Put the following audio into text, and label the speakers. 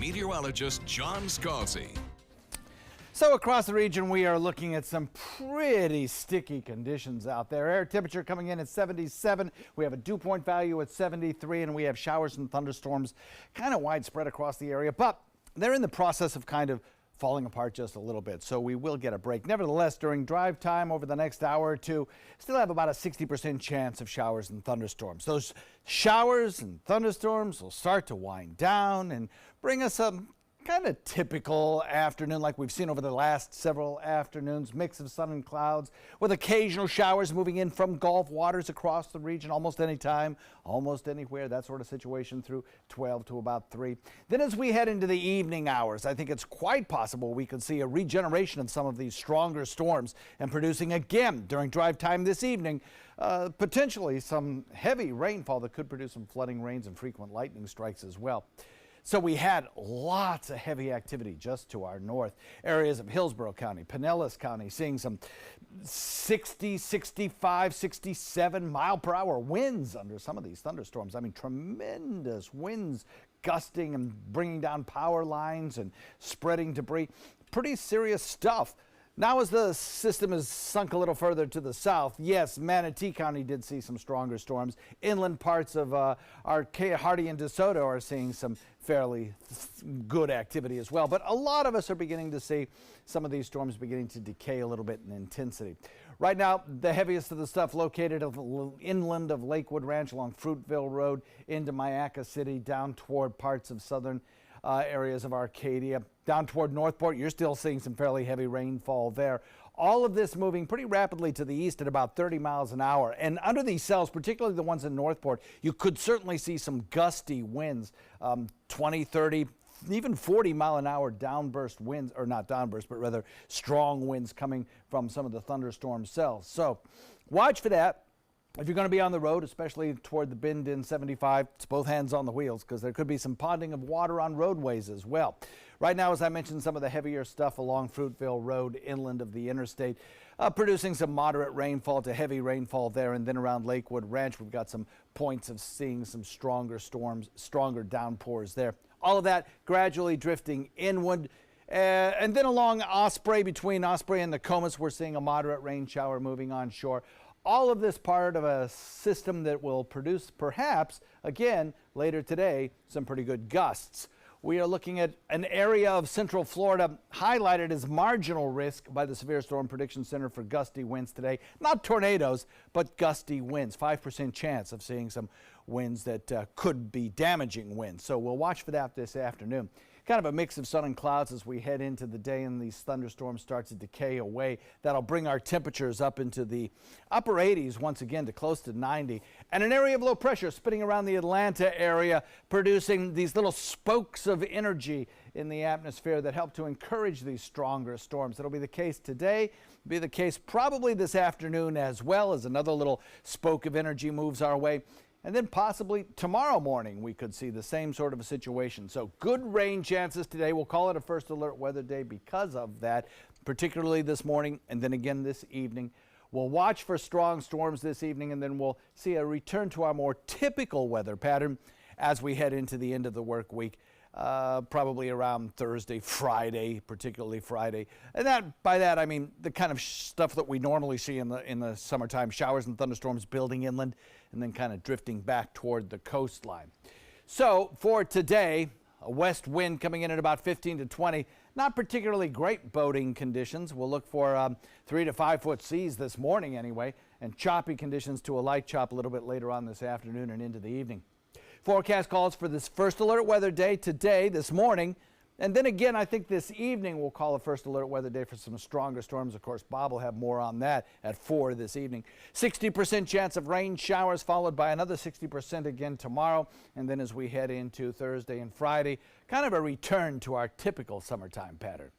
Speaker 1: Meteorologist John Scalzi.
Speaker 2: So across the region, we are looking at some pretty sticky conditions out there. Air temperature coming in at 77. We have a dew point value at 73, and we have showers and thunderstorms kind of widespread across the area. But they're in the process of kind of falling apart just a little bit, so we will get a break. Nevertheless, during drive time over the next hour or two, still have about a 60% chance of showers and thunderstorms. Those showers and thunderstorms will start to wind down and bring us a kind of typical afternoon like we've seen over the last several afternoons. Mix of sun and clouds with occasional showers moving in from Gulf waters across the region almost any time, almost anywhere. That sort of situation through 12 to about 3. Then as we head into the evening hours, I think it's quite possible we could see a regeneration of some of these stronger storms and producing again during drive time this evening potentially some heavy rainfall that could produce some flooding rains and frequent lightning strikes as well. So we had lots of heavy activity just to our north. Areas of Hillsborough County, Pinellas County seeing some 60, 65, 67 mile per hour winds under some of these thunderstorms. I mean, tremendous winds gusting and bringing down power lines and spreading debris. Pretty serious stuff. Now as the system is sunk a little further to the south, yes, Manatee County did see some stronger storms. Inland parts of our Hardy and DeSoto are seeing some fairly good activity as well. But a lot of us are beginning to see some of these storms beginning to decay a little bit in intensity. Right now, the heaviest of the stuff located inland of Lakewood Ranch along Fruitville Road into Mayaca City down toward parts of southern areas of Arcadia. Down toward Northport, you're still seeing some fairly heavy rainfall there. All of this moving pretty rapidly to the east at about 30 miles an hour. And under these cells, particularly the ones in Northport, you could certainly see some gusty winds, 20, 30, even 40 mile an hour downburst winds, or not downburst, but rather strong winds coming from some of the thunderstorm cells. So watch for that. If you're going to be on the road, especially toward the bend in 75, it's both hands on the wheels because there could be some ponding of water on roadways as well. Right now, as I mentioned, some of the heavier stuff along Fruitville Road inland of the interstate, producing some moderate rainfall to heavy rainfall there. And then around Lakewood Ranch, we've got some points of seeing some stronger storms, stronger downpours there. All of that gradually drifting inward. And then along Osprey, between Osprey and the Comus, we're seeing a moderate rain shower moving onshore. All of this part of a system that will produce perhaps, again, later today, some pretty good gusts. We are looking at an area of central Florida highlighted as marginal risk by the Severe Storm Prediction Center for gusty winds today. Not tornadoes, but gusty winds. 5% chance of seeing some winds that could be damaging winds. So we'll watch for that this afternoon. Kind of a mix of sun and clouds as we head into the day and these thunderstorms start to decay away. That'll bring our temperatures up into the upper 80s once again to close to 90. And an area of low pressure spinning around the Atlanta area, producing these little spokes of energy in the atmosphere that help to encourage these stronger storms. It'll be the case today, be the case probably this afternoon as well, as another little spoke of energy moves our way. And then possibly tomorrow morning we could see the same sort of a situation. So good rain chances today. We'll call it a first alert weather day because of that, particularly this morning and then again this evening. We'll watch for strong storms this evening, and then we'll see a return to our more typical weather pattern as we head into the end of the work week. Probably around Thursday, Friday, particularly Friday. And by that I mean the kind of stuff that we normally see in the summertime, showers and thunderstorms building inland and then kind of drifting back toward the coastline. So for today, a west wind coming in at about 15 to 20. Not particularly great boating conditions. We'll look for 3 to 5 foot seas this morning anyway, and choppy conditions to a light chop a little bit later on this afternoon and into the evening. Forecast calls for this first alert weather day today, this morning. And then again, I think this evening we'll call a first alert weather day for some stronger storms. Of course, Bob will have more on that at 4 this evening. 60% chance of rain showers, followed by another 60% again tomorrow. And then as we head into Thursday and Friday, kind of a return to our typical summertime pattern.